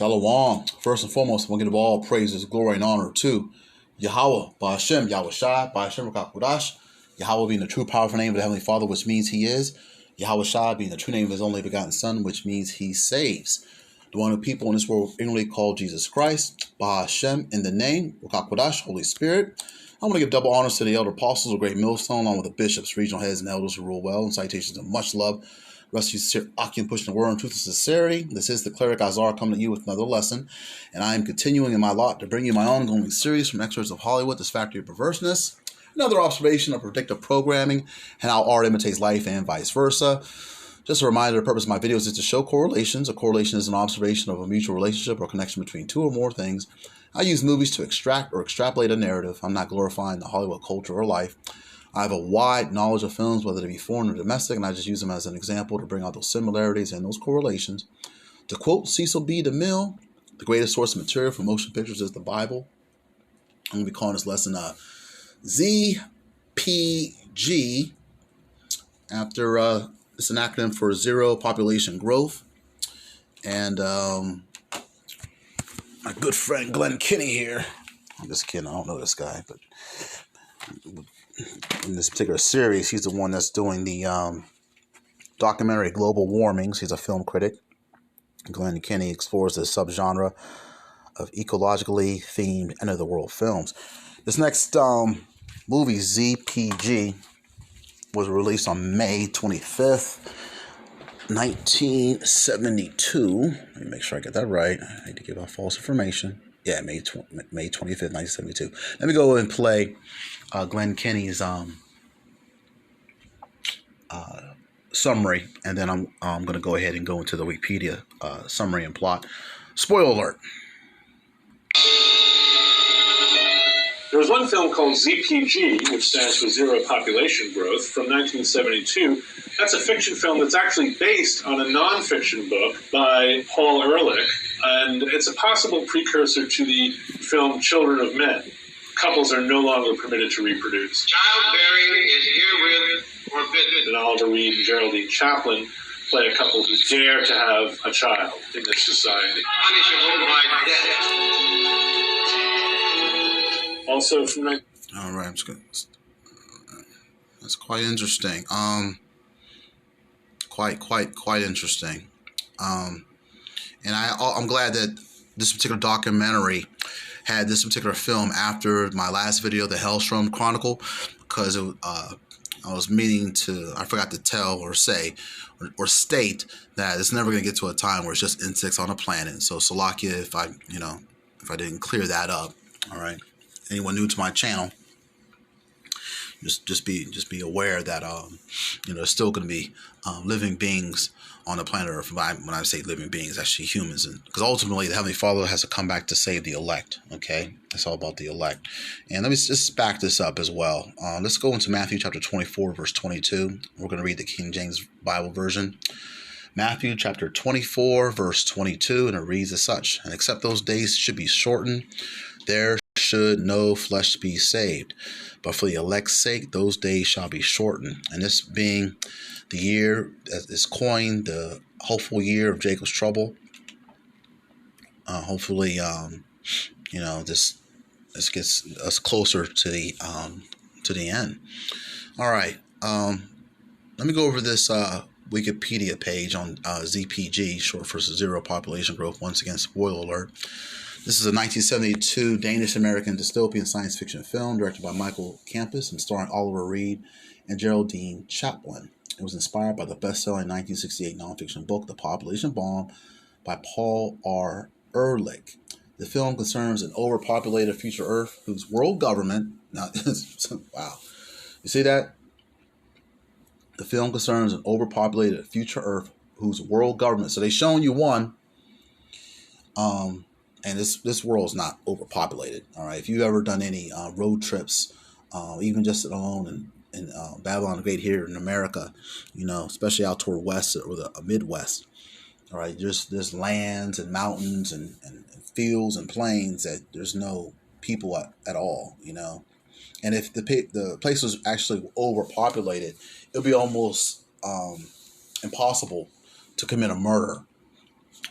Shalom. First and foremost, I want to give all praises, glory, and honor to Yahweh, Ba'Hashem, Yahweh Shai, Ba'Hashem Rakakudash. Yahweh being the true powerful name of the Heavenly Father, which means He is. Yahweh Shai being the true name of His only begotten Son, which means He saves. The one of people in this world ignorantly called Jesus Christ, Ba'Hashem, in the name, Rakakudash, Holy Spirit. I want to give double honors to the elder apostles of Great Millstone, along with the bishops, regional heads, and elders who rule well, and citations of much love. Rest of you, Akim, pushing the word in truth and sincerity. This is the cleric Azar coming to you with another lesson, and I am continuing in my lot to bring you my ongoing series from Excerpts of Hollywood, This Factory of Perverseness, another observation of predictive programming, and how art imitates life and vice versa. Just a reminder, the purpose of my videos is to show correlations. A correlation is an observation of a mutual relationship or connection between two or more things. I use movies to extract or extrapolate a narrative. I'm not glorifying the Hollywood culture or life. I have a wide knowledge of films, whether they be foreign or domestic, and I just use them as an example to bring out those similarities and those correlations. To quote Cecil B. DeMille, the greatest source of material for motion pictures is the Bible. I'm going to be calling this lesson Z.P.G. after it's an acronym for Zero Population Growth. And my good friend Glenn Kinney here. I'm just kidding. I don't know this guy, but in this particular series, he's the one that's doing the documentary Global Warmings. He's a film critic. Glenn Kinney explores the subgenre of ecologically themed end-of-the-world films. This next movie, Z.P.G., was released on May 25th, 1972. Let me make sure I get that right. I need to give out false information. Yeah, May 25th, 1972. Let me go and play Glenn Kinney's summary, and then I'm going to go ahead and go into the Wikipedia summary and plot. Spoiler alert. There was one film called Z.P.G., which stands for Zero Population Growth, from 1972. That's a fiction film that's actually based on a nonfiction book by Paul Ehrlich, and it's a possible precursor to the film Children of Men. Couples are no longer permitted to reproduce. Childbearing is herewith forbidden. And Oliver Reed and Geraldine Chaplin play a couple who dare to have a child in this society. Punishable by death. Also from... All right, I'm just gonna... That's quite interesting. Quite interesting. And I'm glad that this particular documentary had this particular film after my last video, the Hellstrom Chronicle, because I was meaning to, I forgot to tell or say or state that it's never going to get to a time where it's just insects on a planet. So Salakia, if I didn't clear that up. All right. Anyone new to my channel, just be aware that there's still going to be living beings on the planet Earth. When I say living beings, actually humans, and because ultimately the Heavenly Father has to come back to save the elect. Okay, it's all about the elect. And let me just back this up as well. Let's go into Matthew chapter 24, verse 22. We're going to read the King James Bible version. Matthew chapter 24, verse 22, and it reads as such: "And except those days should be shortened, there should no flesh be saved. But for the elect's sake, those days shall be shortened." And this being the year that is coined the hopeful year of Jacob's trouble. Hopefully, this gets us closer to the end. All right. Let me go over this Wikipedia page on Z.P.G., short for Zero Population Growth. Once again, spoiler alert. This is a 1972 Danish-American dystopian science fiction film directed by Michael Campus and starring Oliver Reed and Geraldine Chaplin. It was inspired by the best-selling 1968 nonfiction book, The Population Bomb, by Paul R. Ehrlich. The film concerns an overpopulated future Earth whose world government... Now, wow. You see that? The film concerns an overpopulated future Earth whose world government... So they've shown you one... And this world's not overpopulated. All right. If you've ever done any road trips, even just alone in Babylon the Great here in America, especially out toward west or the Midwest. All right. There's lands and mountains and fields and plains that there's no people at all. And if the place was actually overpopulated, it would be almost impossible to commit a murder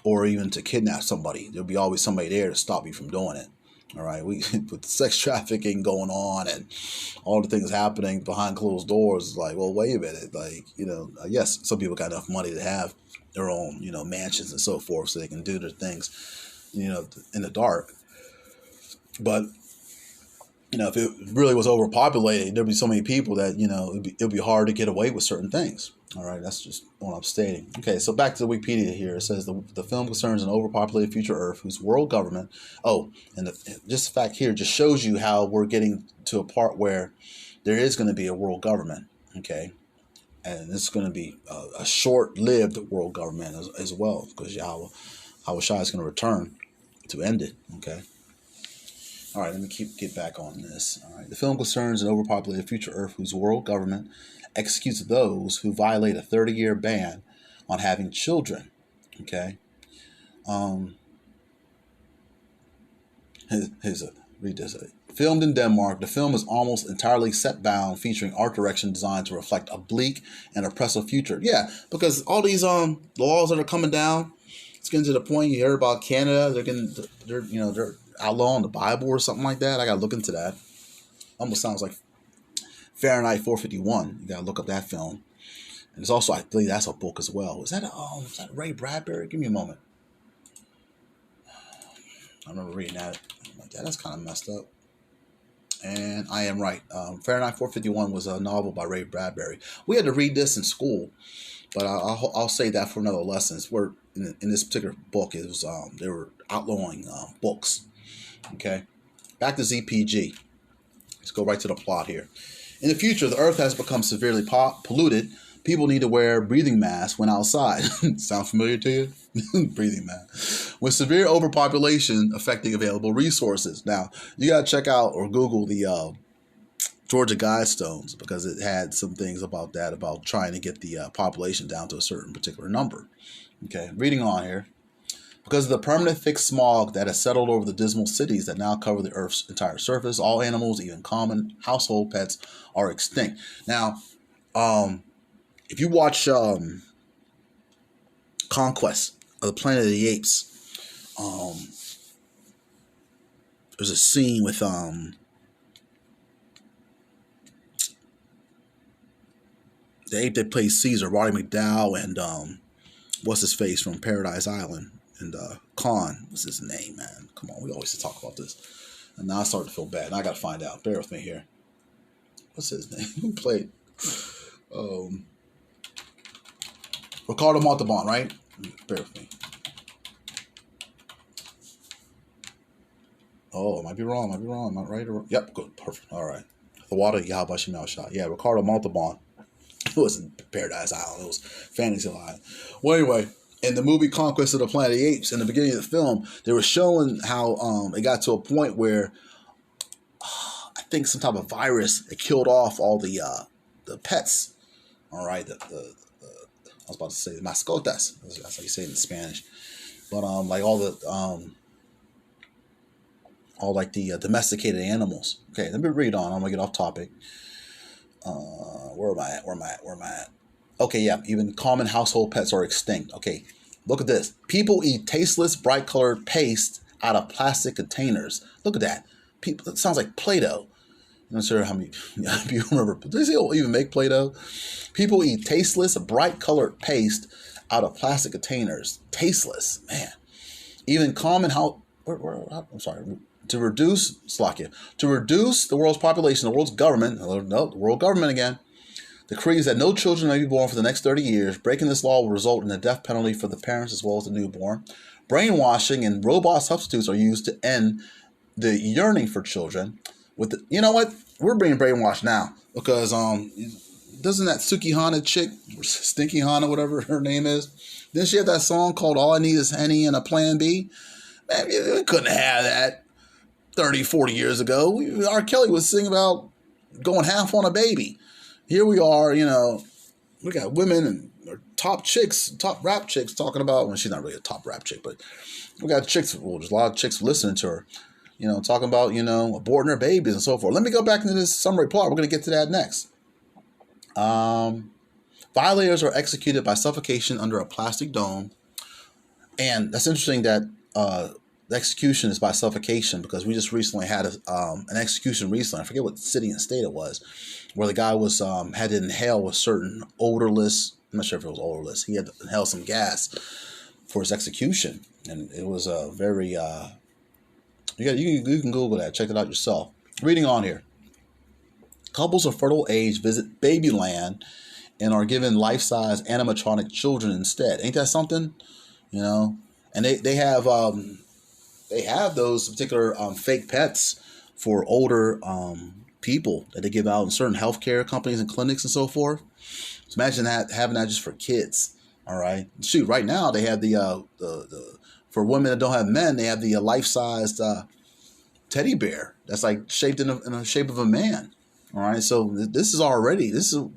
or even to kidnap somebody. There'll be always somebody there to stop you from doing it. All right, we with sex trafficking going on and all the things happening behind closed doors. It's like, well, wait a minute. Like, yes, some people got enough money to have their own, mansions and so forth, so they can do their things, in the dark. But if it really was overpopulated, there'd be so many people that it'd be hard to get away with certain things. All right, that's just what I'm stating. Okay, so back to the Wikipedia here. It says the film concerns an overpopulated future Earth whose world government. Oh, and just the fact here just shows you how we're getting to a part where there is going to be a world government. Okay, and it's going to be a short-lived world government as well, because Yahweh Shai is going to return to end it. Okay. All right, let me get back on this. All right, the film concerns an overpopulated future Earth whose world government executes those who violate a 30-year ban on having children. Okay. Read this. Filmed in Denmark, the film is almost entirely set-bound, featuring art direction designed to reflect a bleak and oppressive future. Yeah, because all these laws that are coming down, it's getting to the point. You hear about Canada, they're outlawing the Bible or something like that. I gotta look into that. Almost sounds like Fahrenheit 451. You gotta look up that film. And it's also, I believe that's a book as well. Is that Ray Bradbury? Give me a moment. I remember reading that. I'm like, that's kind of messed up. And I am right. Fahrenheit 451 was a novel by Ray Bradbury. We had to read this in school, but I'll say that for another lesson. Where in this particular book, it was they were outlawing books. Okay, back to Z.P.G. Let's go right to the plot here. In the future, the Earth has become severely polluted. People need to wear breathing masks when outside. Sound familiar to you? Breathing mask. With severe overpopulation affecting available resources. Now, you got to check out or Google the Georgia Guidestones, because it had some things about that, about trying to get the population down to a certain particular number. Okay, reading on here. Because of the permanent thick smog that has settled over the dismal cities that now cover the Earth's entire surface, all animals, even common household pets, are extinct. Now, if you watch Conquest of the Planet of the Apes, there's a scene with the ape that plays Caesar, Roddy McDowell, and what's his face from Paradise Island. And Khan, what's his name, man? Come on, we always talk about this. And now I start to feel bad. And I got to find out. Bear with me here. What's his name? Who played? Ricardo Montalban, right? Bear with me. Oh, I might be wrong. Am I right? Yep, good. Perfect. All right. The water, Yahweh Shemel shot. Yeah, Ricardo Montalban. It wasn't Paradise Island. It was Fantasy Island. Well, anyway. In the movie Conquest of the Planet of the Apes, in the beginning of the film, they were showing how it got to a point where I think some type of virus it killed off all the pets. All right, I was about to say the mascotas. That's how you say it in Spanish. But like all the domesticated animals. Okay, let me read on. I'm gonna get off topic. Where am I at? Okay, yeah, even common household pets are extinct. Okay, look at this. People eat tasteless, bright-colored paste out of plastic containers. Look at that. It sounds like Play-Doh. I'm not sure how many you remember. But does they even make Play-Doh? People eat tasteless, bright-colored paste out of plastic containers. Tasteless, man. Even common to reduce the world's population, the world's government, the world government again, decrees that no children may be born for the next 30 years. Breaking this law will result in a death penalty for the parents as well as the newborn. Brainwashing and robot substitutes are used to end the yearning for children. You know what? We're being brainwashed now because doesn't that Suki Hana chick, Stinky Hana, whatever her name is, didn't she have that song called All I Need Is Henny and a Plan B? Man, we couldn't have that 30, 40 years ago. R. Kelly was singing about going half on a baby. Here we are, we got women and top rap chicks talking about, well, she's not really a top rap chick, but we got chicks, there's a lot of chicks listening to her, talking about, aborting their babies and so forth. Let me go back into this summary plot. We're going to get to that next. Violators are executed by suffocation under a plastic dome. And that's interesting that the execution is by suffocation, because we just recently had an execution recently. I forget what city and state it was, where the guy was had to inhale a certain odorless. I'm not sure if it was odorless. He had to inhale some gas for his execution, and it was a very. You can Google that. Check it out yourself. Reading on here. Couples of fertile age visit Babyland and are given life-size animatronic children instead. Ain't that something? You know, and they have those particular fake pets for older people that they give out in certain healthcare companies and clinics and so forth. So imagine having that just for kids. All right, shoot. Right now they have the for women that don't have men, they have the life-sized teddy bear that's like shaped in the shape of a man. All right, so this is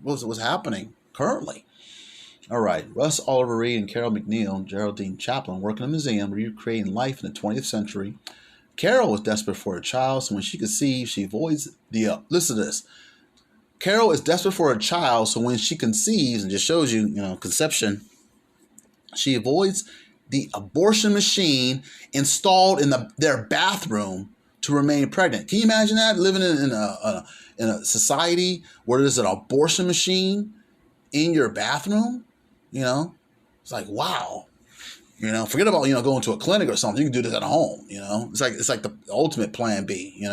what's happening currently. All right, Russ Oliver Reed and Carol McNeil and Geraldine Chaplin work in a museum recreating life in the 20th century. Carol was desperate for a child, so when she conceives, she avoids the listen to this. Carol is desperate for a child, so when she conceives, and just shows you, conception, she avoids the abortion machine installed in their bathroom to remain pregnant. Can you imagine that, living in a society where there's an abortion machine in your bathroom? It's like, wow. Forget about going to a clinic or something. You can do this at home. It's like the ultimate plan B.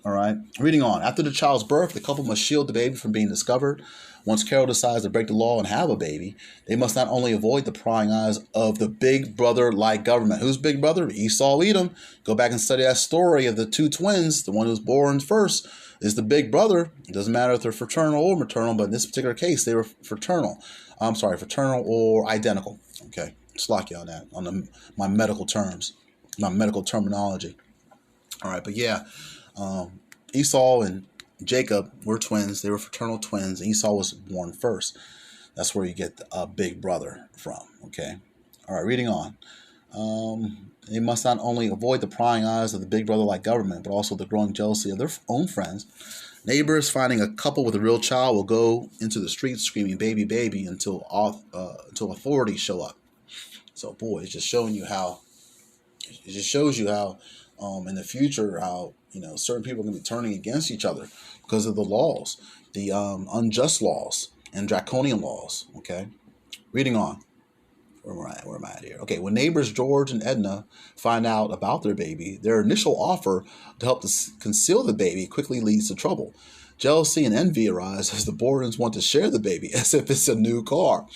All right. Reading on. After the child's birth, the couple must shield the baby from being discovered. Once Carol decides to break the law and have a baby, they must not only avoid the prying eyes of the big brother-like government. Who's big brother? Esau, Edom. Go back and study that story of the two twins. The one who was born first is the big brother. It doesn't matter if they're fraternal or maternal, but in this particular case, they were fraternal. Fraternal or identical. Okay. Slack you on that, on my medical terms, my medical terminology. All right, but yeah, Esau and Jacob were twins. They were fraternal twins. Esau was born first. That's where you get a big brother from. Okay. All right, reading on. They must not only avoid the prying eyes of the big brother-like government, but also the growing jealousy of their own friends. Neighbors finding a couple with a real child will go into the streets screaming "baby, baby" until authorities show up. So, boy, it's just showing you how. It just shows you how, in the future, how certain people are going to be turning against each other because of the laws, the unjust laws and draconian laws. Okay, reading on. Where am I at here? Okay, when neighbors George and Edna find out about their baby, their initial offer to help conceal the baby quickly leads to trouble. Jealousy and envy arise as the Bordens want to share the baby as if it's a new car.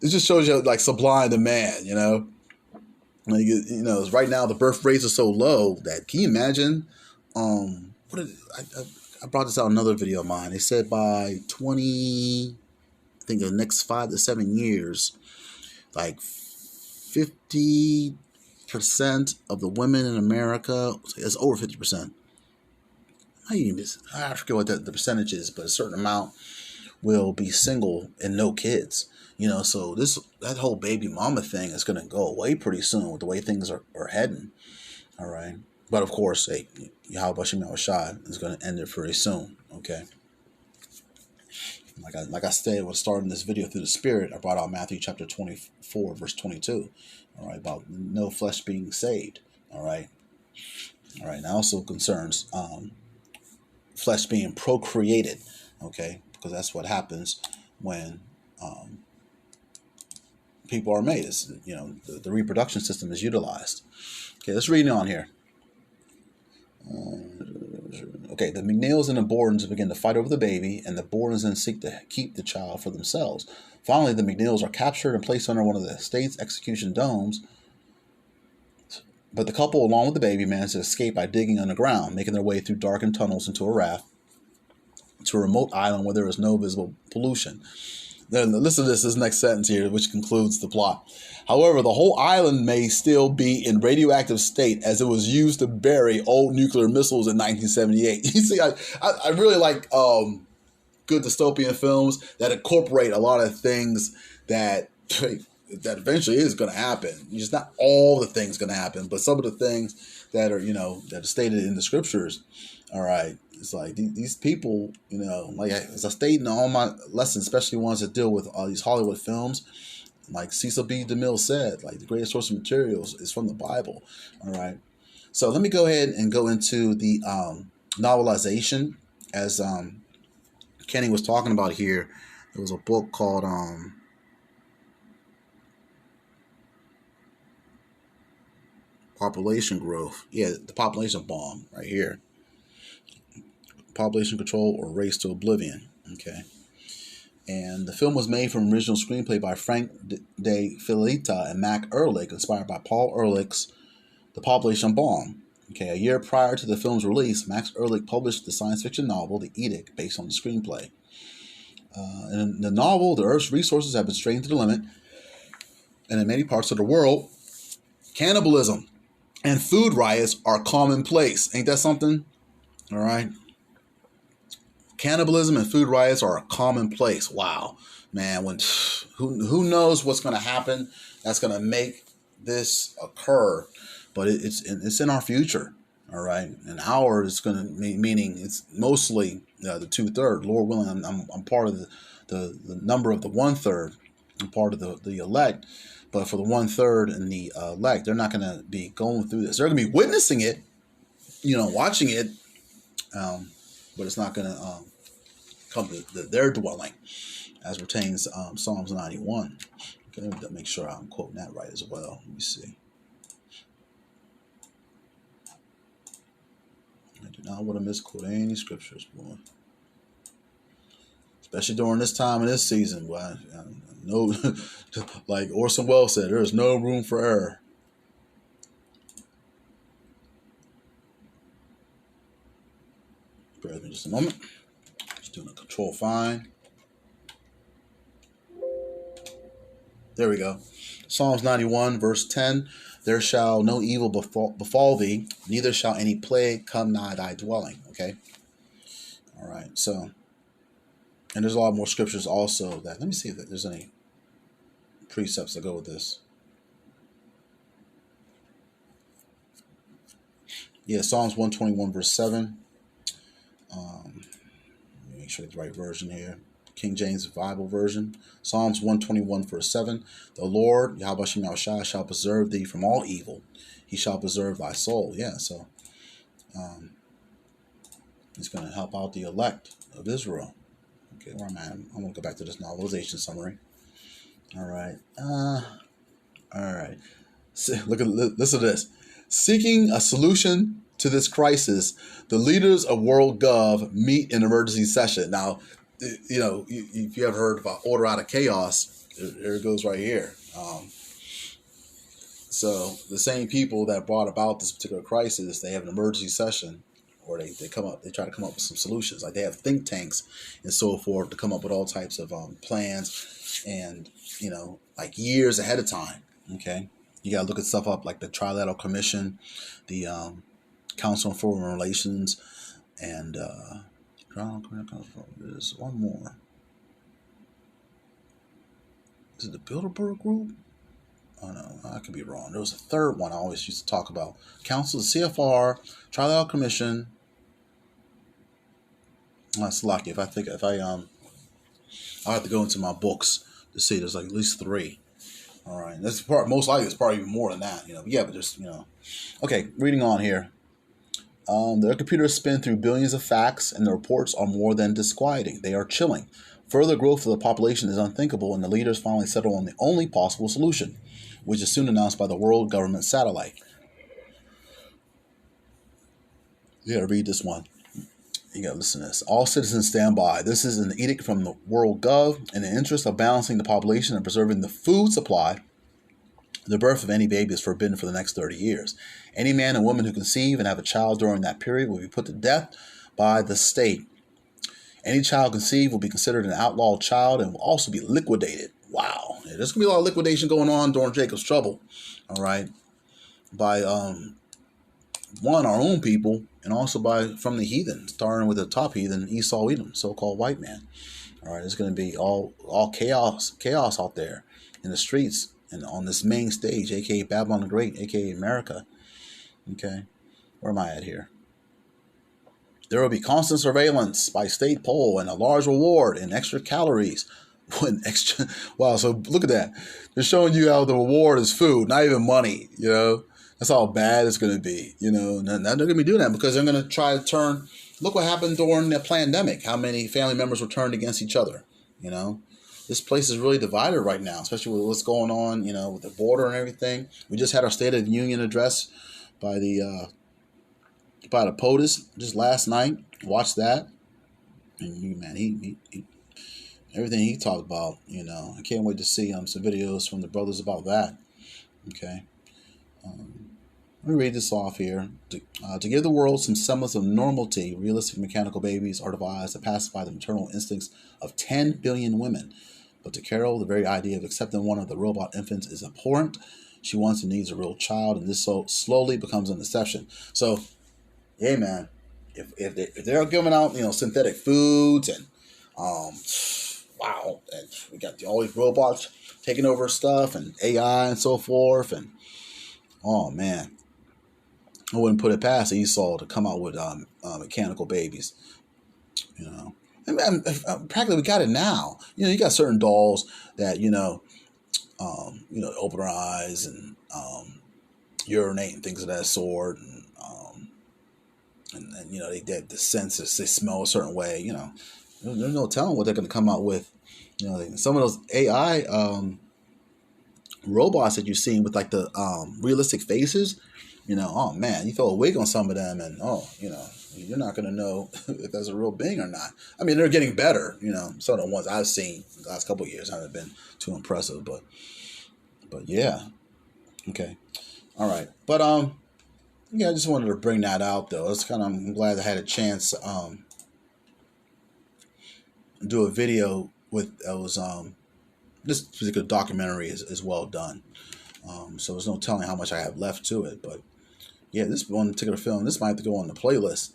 It just shows you like sublime demand, right now the birth rates are so low that, can you imagine? I brought this out in another video of mine. They said by the next 5 to 7 years, like 50% of the women in America, it's over 50%. I forget what the percentage is, but a certain amount will be single and no kids. So that whole baby mama thing is going to go away pretty soon with the way things are heading. All right. But of course, Yahweh Bashim Yahushua is going to end it very soon. Okay. Like I said, when starting this video through the Spirit, I brought out Matthew chapter 24, verse 22. All right. About no flesh being saved. All right. All right. Now also concerns flesh being procreated. Okay. Because that's what happens when people are made. It's, the reproduction system is utilized. Okay, let's read on here. Okay, the McNeils and the Bordens begin to fight over the baby, and the Bordens then seek to keep the child for themselves. Finally, the McNeils are captured and placed under one of the state's execution domes, but the couple, along with the baby, manage to escape by digging underground, making their way through darkened tunnels into a raft to a remote island where there is no visible pollution. Then listen to this next sentence here, which concludes the plot. However, the whole island may still be in radioactive state as it was used to bury old nuclear missiles in 1978. You see, I really like good dystopian films that incorporate a lot of things that eventually is going to happen. Just not all the things going to happen, but some of the things that are, that are stated in the scriptures. All right. It's like these people, like as I stated in all my lessons, especially ones that deal with all these Hollywood films, Like Cecil B. DeMille said, like the greatest source of materials is from the Bible. All right. So let me go ahead and go into the novelization. As Kenny was talking about here, there was a book called Population Growth. Yeah, the Population Bomb right here. Population Control or Race to Oblivion. Okay. And the film was made from original screenplay by Frank de Filita and Mac Ehrlich, inspired by Paul Ehrlich's The Population Bomb. Okay, a year prior to the film's release, Max Ehrlich published the science fiction novel The Edict, based on the screenplay. In the novel, the Earth's resources have been strained to the limit, and in many parts of the world, cannibalism and food riots are commonplace. Ain't that something? All right. Cannibalism and food riots are a commonplace. Wow, man. When who knows what's going to happen? That's going to make this occur, but it's in our future. All right, and our is going to meaning it's mostly the 2/3. Lord willing, I'm part of the number of the 1/3. I'm part of the elect, but for the 1/3 and the elect, they're not going to be going through this. They're going to be witnessing it, watching it, but it's not going to come to their dwelling, as pertains Psalms 91. Okay, let me make sure I'm quoting that right as well. Let me see. I do not want to misquote any scriptures, boy. Especially during this time of this season, boy. No, like Orson Welles said, there is no room for error. Bear with me just a moment. Just doing a control find. There we go. Psalms 91, verse 10. There shall no evil befall thee, neither shall any plague come nigh thy dwelling. Okay? All right. So, and there's a lot more scriptures also that, let me see if there's any precepts that go with this. Yeah, Psalms 121, verse 7. Make sure it's the right version here. King James Bible version. Psalms 121, verse 7. The Lord, Yahweh Shem Yahushua, shall preserve thee from all evil. He shall preserve thy soul. Yeah, so he's going to help out the elect of Israel. Okay, where am I? I'm going to go back to this novelization summary. All right. All right. So, listen to this. Seeking a solution to this crisis, the leaders of World Gov meet in emergency session. Now, if you ever heard about order out of chaos, there it goes right here. So the same people that brought about this particular crisis, they have an emergency session, or they try to come up with some solutions. Like they have think tanks and so forth to come up with all types of plans, and like years ahead of time. Okay, you gotta look at stuff up like the Trilateral Commission, the Council on Foreign Relations, and there's one more. Is it the Bilderberg Group? Oh no, I could be wrong. There was a third one I always used to talk about. Council, the CFR, Trilateral Commission. That's lucky. I'll have to go into my books to see. There's like at least 3. All right, that's part. Most likely, it's probably even more than that. Yeah, but just Okay, reading on here. Their computers spin through billions of facts, and the reports are more than disquieting. They are chilling. Further growth of the population is unthinkable, and the leaders finally settle on the only possible solution, which is soon announced by the World Government Satellite. You gotta read this one. You gotta listen to this. All citizens stand by. This is an edict from the World Gov. In the interest of balancing the population and preserving the food supply, the birth of any baby is forbidden for the next 30 years. Any man and woman who conceive and have a child during that period will be put to death by the state. Any child conceived will be considered an outlawed child and will also be liquidated. Wow. Yeah, there's going to be a lot of liquidation going on during Jacob's trouble. All right. By, our own people, and also from the heathen, starting with the top heathen, Esau Edom, so-called white man. All right. It's going to be all chaos out there in the streets and on this main stage, a.k.a. Babylon the Great, a.k.a. America. Okay. Where am I at here? There will be constant surveillance by state poll and a large reward in extra calories. One extra. Wow. So look at that. They're showing you how the reward is food, not even money. You know, that's how bad it's going to be. You know, now they're going to be doing that because they're going to try to turn. Look what happened during the pandemic. How many family members were turned against each other. You know, this place is really divided right now, especially with what's going on. You know, with the border and everything. We just had our State of the Union address by the POTUS just last night. Watched that, and man, he everything he talked about, you know, I can't wait to see some videos from the brothers about that. Okay. Let me read this off here. To give the world some semblance of normality, realistic mechanical babies are devised to pacify the maternal instincts of 10 billion women. But to Carol, the very idea of accepting one of the robot infants is abhorrent. She wants and needs a real child, and this so slowly becomes an exception. So, yeah, man, if they're giving out, you know, synthetic foods and wow, and we got all these robots taking over stuff and AI and so forth, and oh man, I wouldn't put it past Esau to come out with mechanical babies, you know. And practically we got it now. You know, you got certain dolls that you know, open their eyes and urinate and things of that sort, and you know they the senses, they smell a certain way, you know. There's no telling what they're going to come out with. You know, some of those AI robots that you've seen with like the realistic faces. You know, oh man, you throw a wig on some of them, and you know, you're not going to know if that's a real being or not. I mean, they're getting better. You know, some of the ones I've seen the last couple of years haven't been too impressive, but yeah, okay, all right, but yeah, I just wanted to bring that out though. It's kind of, I'm glad I had a chance do a video with this particular documentary is well done. So there's no telling how much I have left to it, but yeah, this one particular film, this might have to go on the playlist.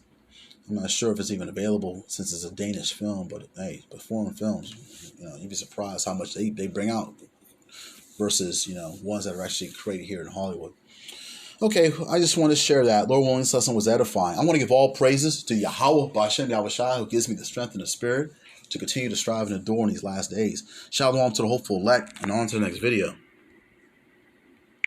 I'm not sure if it's even available since it's a Danish film, but hey, but foreign films, you know, you'd be surprised how much they bring out versus, you know, ones that are actually created here in Hollywood. Okay, I just want to share that. Lord willing, this lesson was edifying. I want to give all praises to Yahweh, Ba'ashem, Yahweh Shai, who gives me the strength and the spirit to continue to strive and endure in these last days. Shalom to the hopeful elect, and on to the next video.